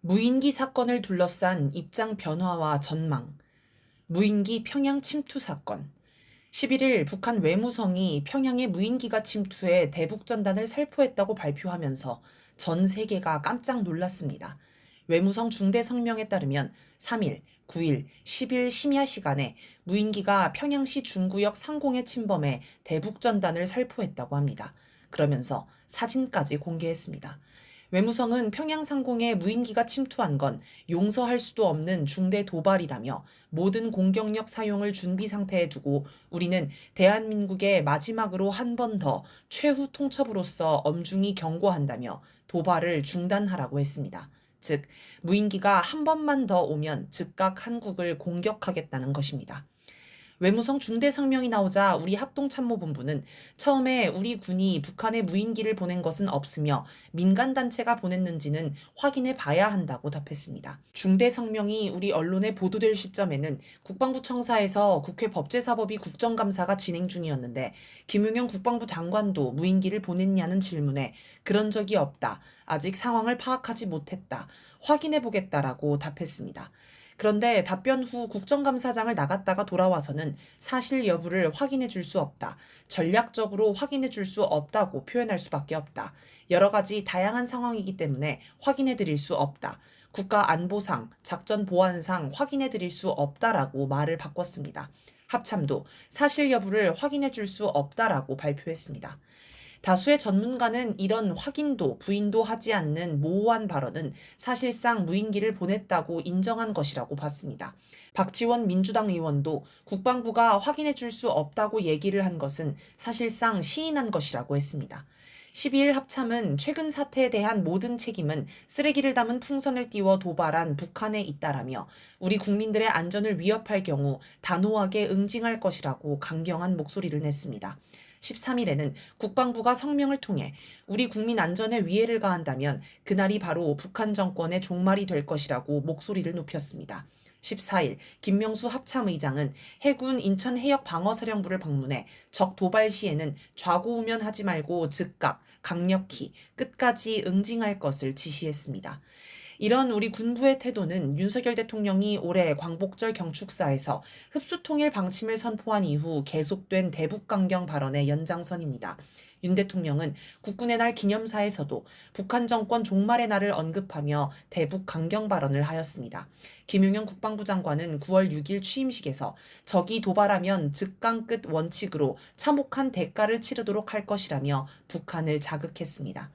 무인기 사건을 둘러싼 입장 변화와 전망. 무인기 평양 침투 사건. 11일 북한 외무성이 평양에 무인기가 침투해 대북전단을 살포했다고 발표하면서 전 세계가 깜짝 놀랐습니다. 외무성 중대 성명에 따르면 3일, 9일, 10일 심야 시간에 무인기가 평양시 중구역 상공에 침범해 대북전단을 살포했다고 합니다. 그러면서 사진까지 공개했습니다. 외무성은 평양 상공에 무인기가 침투한 건 용서할 수도 없는 중대 도발이라며 모든 공격력 사용을 준비 상태에 두고 우리는 대한민국에 마지막으로 한 번 더 최후 통첩으로서 엄중히 경고한다며 도발을 중단하라고 했습니다. 즉, 무인기가 한 번만 더 오면 즉각 한국을 공격하겠다는 것입니다. 외무성 중대 성명이 나오자 우리 합동참모본부는 처음에 우리 군이 북한에 무인기를 보낸 것은 없으며 민간단체가 보냈는지는 확인해 봐야 한다고 답했습니다. 중대 성명이 우리 언론에 보도될 시점에는 국방부 청사에서 국회 법제사법위 국정감사가 진행 중이었는데 김용현 국방부 장관도 무인기를 보냈냐는 질문에 그런 적이 없다. 아직 상황을 파악하지 못했다. 확인해 보겠다라고 답했습니다. 그런데 답변 후 국정감사장을 나갔다가 돌아와서는 사실 여부를 확인해 줄 수 없다. 전략적으로 확인해 줄 수 없다고 표현할 수밖에 없다. 여러 가지 다양한 상황이기 때문에 확인해 드릴 수 없다. 국가안보상, 작전보안상 확인해 드릴 수 없다라고 말을 바꿨습니다. 합참도 사실 여부를 확인해 줄 수 없다라고 발표했습니다. 다수의 전문가는 이런 확인도 부인도 하지 않는 모호한 발언은 사실상 무인기를 보냈다고 인정한 것이라고 봤습니다. 박지원 민주당 의원도 국방부가 확인해 줄 수 없다고 얘기를 한 것은 사실상 시인한 것이라고 했습니다. 12일 합참은 최근 사태에 대한 모든 책임은 쓰레기를 담은 풍선을 띄워 도발한 북한에 있다라며 우리 국민들의 안전을 위협할 경우 단호하게 응징할 것이라고 강경한 목소리를 냈습니다. 13일에는 국방부가 성명을 통해 우리 국민 안전에 위해를 가한다면 그날이 바로 북한 정권의 종말이 될 것이라고 목소리를 높였습니다. 14일 김명수 합참의장은 해군 인천해역방어사령부를 방문해 적 도발 시에는 좌고우면하지 말고 즉각, 강력히, 끝까지 응징할 것을 지시했습니다. 이런 우리 군부의 태도는 윤석열 대통령이 올해 광복절 경축사에서 흡수통일 방침을 선포한 이후 계속된 대북강경 발언의 연장선입니다. 윤 대통령은 국군의 날 기념사에서도 북한 정권 종말의 날을 언급하며 대북 강경 발언을 하였습니다. 김용현 국방부 장관은 9월 6일 취임식에서 적이 도발하면 즉강 끝 원칙으로 참혹한 대가를 치르도록 할 것이라며 북한을 자극했습니다.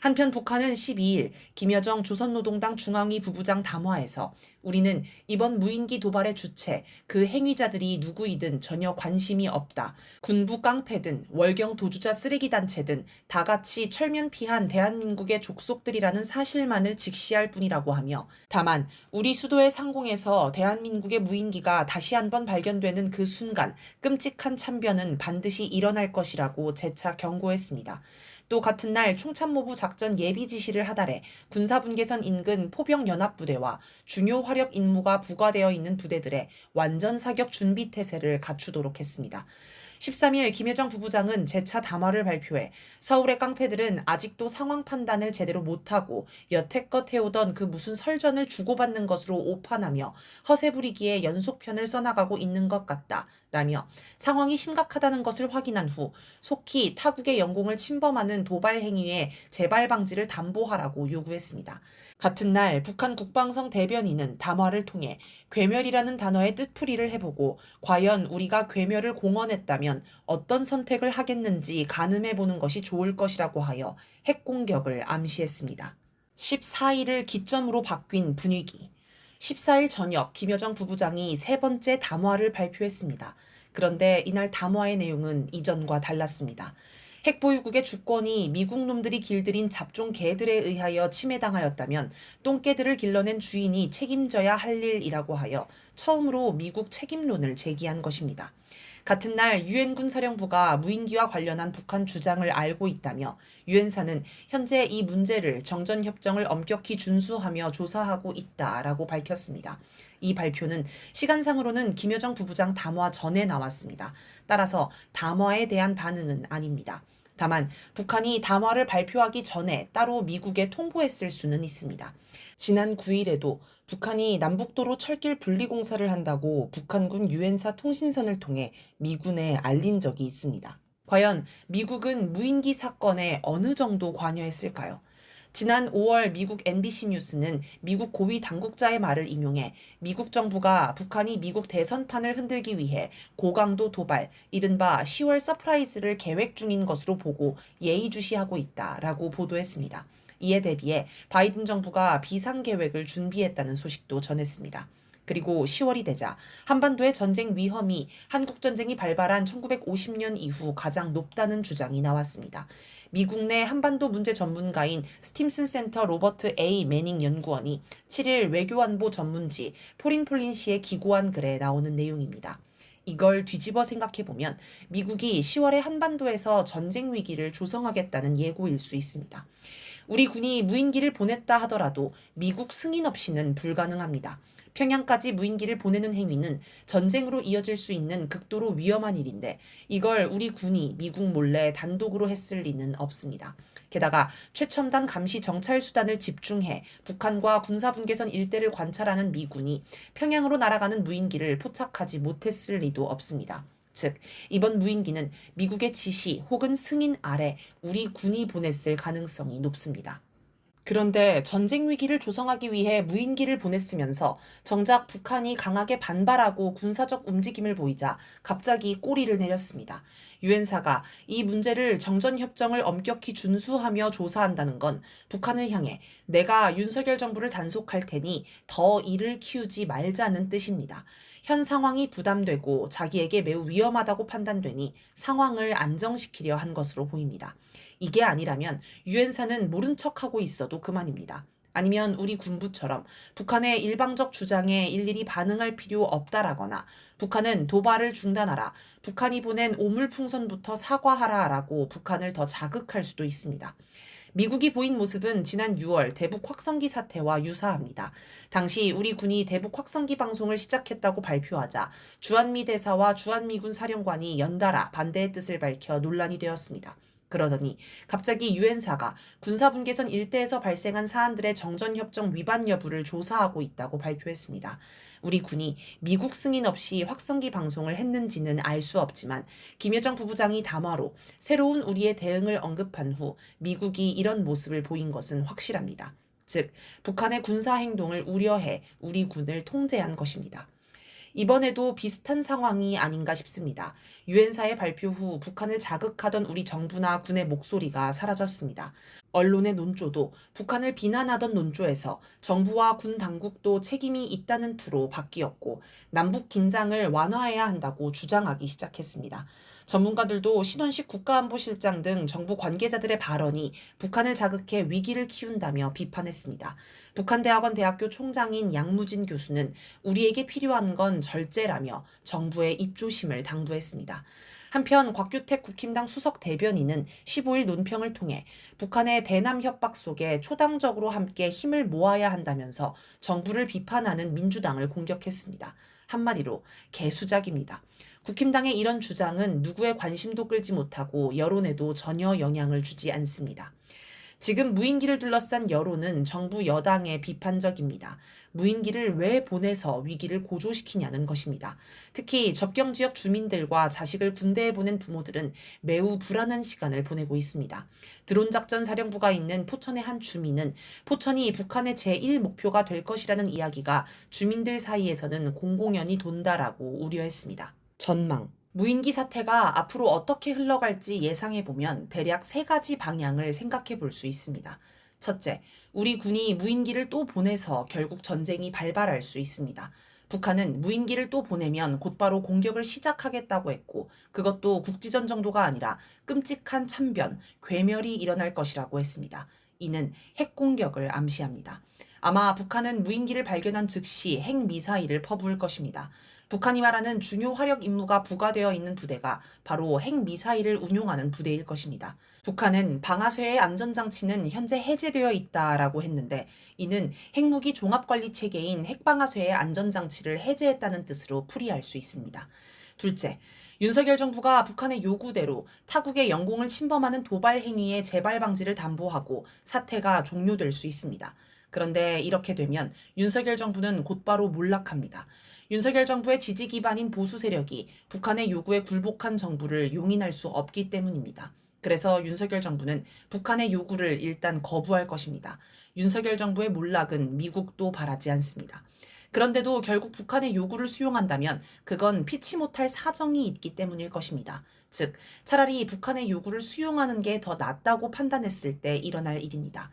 한편 북한은 12일 김여정 조선노동당 중앙위 부부장 담화에서 우리는 이번 무인기 도발의 주체, 그 행위자들이 누구이든 전혀 관심이 없다. 군부 깡패든 월경 도주자 쓰레기 단체든 다 같이 철면피한 대한민국의 족속들이라는 사실만을 직시할 뿐이라고 하며 다만 우리 수도의 상공에서 대한민국의 무인기가 다시 한번 발견되는 그 순간 끔찍한 참변은 반드시 일어날 것이라고 재차 경고했습니다. 또 같은 날 총참모부 작전 예비 지시를 하달해 군사분계선 인근 포병연합부대와 중요 화력 임무가 부과되어 있는 부대들의 완전 사격 준비 태세를 갖추도록 했습니다. 13일 김여정 부부장은 재차 담화를 발표해 서울의 깡패들은 아직도 상황 판단을 제대로 못하고 여태껏 해오던 그 무슨 설전을 주고받는 것으로 오판하며 허세 부리기에 연속편을 써나가고 있는 것 같다 라며 상황이 심각하다는 것을 확인한 후 속히 타국의 영공을 침범하는 도발 행위의 재발 방지를 담보하라고 요구했습니다. 같은 날 북한 국방성 대변인은 담화를 통해 괴멸이라는 단어의 뜻풀이를 해보고 과연 우리가 괴멸을 공언했다면 어떤 선택을 하겠는지 가늠해보는 것이 좋을 것이라고 하여 핵공격을 암시했습니다. 14일을 기점으로 바뀐 분위기. 14일 저녁 김여정 부부장이 세 번째 담화를 발표했습니다. 그런데 이날 담화의 내용은 이전과 달랐습니다. 핵보유국의 주권이 미국 놈들이 길들인 잡종 개들에 의하여 침해당하였다면 똥개들을 길러낸 주인이 책임져야 할 일이라고 하여 처음으로 미국 책임론을 제기한 것입니다. 같은 날 유엔군 사령부가 무인기와 관련한 북한 주장을 알고 있다며 유엔사는 현재 이 문제를 정전협정을 엄격히 준수하며 조사하고 있다라고 밝혔습니다. 이 발표는 시간상으로는 김여정 부부장 담화 전에 나왔습니다. 따라서 담화에 대한 반응은 아닙니다. 다만 북한이 담화를 발표하기 전에 따로 미국에 통보했을 수는 있습니다. 지난 9일에도 북한이 남북도로 철길 분리 공사를 한다고 북한군 유엔사 통신선을 통해 미군에 알린 적이 있습니다. 과연 미국은 무인기 사건에 어느 정도 관여했을까요? 지난 5월 미국 NBC 뉴스는 미국 고위 당국자의 말을 인용해 미국 정부가 북한이 미국 대선판을 흔들기 위해 고강도 도발, 이른바 10월 서프라이즈를 계획 중인 것으로 보고 예의주시하고 있다라고 보도했습니다. 이에 대비해 바이든 정부가 비상계획을 준비했다는 소식도 전했습니다. 그리고 10월이 되자 한반도의 전쟁 위험이 한국전쟁이 발발한 1950년 이후 가장 높다는 주장이 나왔습니다. 미국 내 한반도 문제 전문가인 스팀슨 센터 로버트 A. 매닝 연구원이 7일 외교안보 전문지 포린폴린시에 기고한 글에 나오는 내용입니다. 이걸 뒤집어 생각해보면 미국이 10월에 한반도에서 전쟁 위기를 조성하겠다는 예고일 수 있습니다. 우리 군이 무인기를 보냈다 하더라도 미국 승인 없이는 불가능합니다. 평양까지 무인기를 보내는 행위는 전쟁으로 이어질 수 있는 극도로 위험한 일인데 이걸 우리 군이 미국 몰래 단독으로 했을 리는 없습니다. 게다가 최첨단 감시 정찰 수단을 집중해 북한과 군사분계선 일대를 관찰하는 미군이 평양으로 날아가는 무인기를 포착하지 못했을 리도 없습니다. 즉, 이번 무인기는 미국의 지시 혹은 승인 아래 우리 군이 보냈을 가능성이 높습니다. 그런데 전쟁 위기를 조성하기 위해 무인기를 보냈으면서 정작 북한이 강하게 반발하고 군사적 움직임을 보이자 갑자기 꼬리를 내렸습니다. 유엔사가 이 문제를 정전협정을 엄격히 준수하며 조사한다는 건 북한을 향해 내가 윤석열 정부를 단속할 테니 더 이를 키우지 말자는 뜻입니다. 현 상황이 부담되고 자기에게 매우 위험하다고 판단되니 상황을 안정시키려 한 것으로 보입니다. 이게 아니라면 유엔사는 모른 척하고 있어도 그만입니다. 아니면 우리 군부처럼 북한의 일방적 주장에 일일이 반응할 필요 없다라거나 북한은 도발을 중단하라, 북한이 보낸 오물풍선부터 사과하라라고 북한을 더 자극할 수도 있습니다. 미국이 보인 모습은 지난 6월 대북 확성기 사태와 유사합니다. 당시 우리 군이 대북 확성기 방송을 시작했다고 발표하자 주한미 대사와 주한미군 사령관이 연달아 반대의 뜻을 밝혀 논란이 되었습니다. 그러더니 갑자기 유엔사가 군사분계선 일대에서 발생한 사안들의 정전협정 위반 여부를 조사하고 있다고 발표했습니다. 우리 군이 미국 승인 없이 확성기 방송을 했는지는 알 수 없지만 김여정 부부장이 담화로 새로운 우리의 대응을 언급한 후 미국이 이런 모습을 보인 것은 확실합니다. 즉, 북한의 군사 행동을 우려해 우리 군을 통제한 것입니다. 이번에도 비슷한 상황이 아닌가 싶습니다. 유엔사의 발표 후 북한을 자극하던 우리 정부나 군의 목소리가 사라졌습니다. 언론의 논조도 북한을 비난하던 논조에서 정부와 군 당국도 책임이 있다는 투로 바뀌었고 남북 긴장을 완화해야 한다고 주장하기 시작했습니다. 전문가들도 신원식 국가안보실장 등 정부 관계자들의 발언이 북한을 자극해 위기를 키운다며 비판했습니다. 북한대학원 대학교 총장인 양무진 교수는 우리에게 필요한 건 절제라며 정부의 입조심을 당부했습니다. 한편 곽규택 국힘당 수석 대변인은 15일 논평을 통해 북한의 대남 협박 속에 초당적으로 함께 힘을 모아야 한다면서 정부를 비판하는 민주당을 공격했습니다. 한마디로 개수작입니다. 국힘당의 이런 주장은 누구의 관심도 끌지 못하고 여론에도 전혀 영향을 주지 않습니다. 지금 무인기를 둘러싼 여론은 정부 여당에 비판적입니다. 무인기를 왜 보내서 위기를 고조시키냐는 것입니다. 특히 접경지역 주민들과 자식을 군대에 보낸 부모들은 매우 불안한 시간을 보내고 있습니다. 드론작전 사령부가 있는 포천의 한 주민은 포천이 북한의 제1목표가 될 것이라는 이야기가 주민들 사이에서는 공공연히 돈다라고 우려했습니다. 전망. 무인기 사태가 앞으로 어떻게 흘러갈지 예상해보면 대략 3가지 방향을 생각해 볼 수 있습니다. 첫째, 우리 군이 무인기를 또 보내서 결국 전쟁이 발발할 수 있습니다. 북한은 무인기를 또 보내면 곧바로 공격을 시작하겠다고 했고 그것도 국지전 정도가 아니라 끔찍한 참변, 괴멸이 일어날 것이라고 했습니다. 이는 핵공격을 암시합니다. 아마 북한은 무인기를 발견한 즉시 핵미사일을 퍼부을 것입니다. 북한이 말하는 중요 화력 임무가 부과되어 있는 부대가 바로 핵미사일을 운용하는 부대일 것입니다. 북한은 방아쇠의 안전장치는 현재 해제되어 있다라고 했는데 이는 핵무기 종합관리체계인 핵방아쇠의 안전장치를 해제했다는 뜻으로 풀이할 수 있습니다. 둘째, 윤석열 정부가 북한의 요구대로 타국의 영공을 침범하는 도발 행위의 재발 방지를 담보하고 사태가 종료될 수 있습니다. 그런데 이렇게 되면 윤석열 정부는 곧바로 몰락합니다. 윤석열 정부의 지지 기반인 보수 세력이 북한의 요구에 굴복한 정부를 용인할 수 없기 때문입니다. 그래서 윤석열 정부는 북한의 요구를 일단 거부할 것입니다. 윤석열 정부의 몰락은 미국도 바라지 않습니다. 그런데도 결국 북한의 요구를 수용한다면 그건 피치 못할 사정이 있기 때문일 것입니다. 즉, 차라리 북한의 요구를 수용하는 게 더 낫다고 판단했을 때 일어날 일입니다.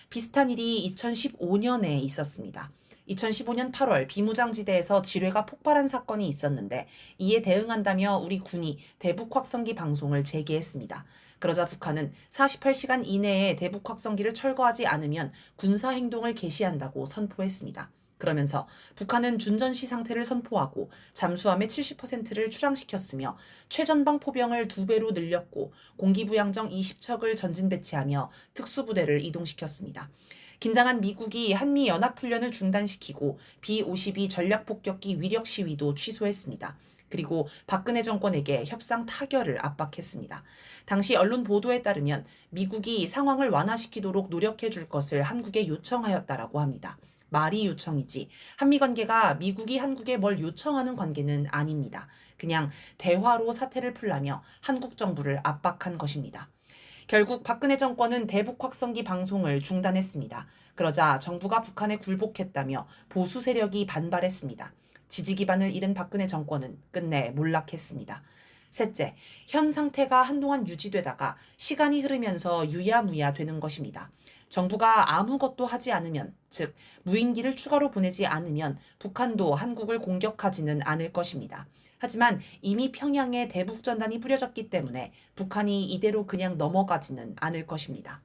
비슷한 일이 2015년에 있었습니다. 2015년 8월 비무장지대에서 지뢰가 폭발한 사건이 있었는데 이에 대응한다며 우리 군이 대북 확성기 방송을 재개했습니다. 그러자 북한은 48시간 이내에 대북 확성기를 철거하지 않으면 군사 행동을 개시한다고 선포했습니다. 그러면서 북한은 준전시 상태를 선포하고 잠수함의 70%를 출항시켰으며 최전방 포병을 2배로 늘렸고 공기부양정 20척을 전진 배치하며 특수부대를 이동시켰습니다. 긴장한 미국이 한미연합훈련을 중단시키고 B-52 전략폭격기 위력 시위도 취소했습니다. 그리고 박근혜 정권에게 협상 타결을 압박했습니다. 당시 언론 보도에 따르면 미국이 상황을 완화시키도록 노력해 줄 것을 한국에 요청하였다라고 합니다. 말이 요청이지 한미 관계가 미국이 한국에 뭘 요청하는 관계는 아닙니다. 그냥 대화로 사태를 풀라며 한국 정부를 압박한 것입니다. 결국 박근혜 정권은 대북 확성기 방송을 중단했습니다. 그러자 정부가 북한에 굴복했다며 보수 세력이 반발했습니다. 지지 기반을 잃은 박근혜 정권은 끝내 몰락했습니다. 셋째, 현 상태가 한동안 유지되다가 시간이 흐르면서 유야무야 되는 것입니다. 정부가 아무것도 하지 않으면, 즉 무인기를 추가로 보내지 않으면 북한도 한국을 공격하지는 않을 것입니다. 하지만 이미 평양에 대북 전단이 뿌려졌기 때문에 북한이 이대로 그냥 넘어가지는 않을 것입니다.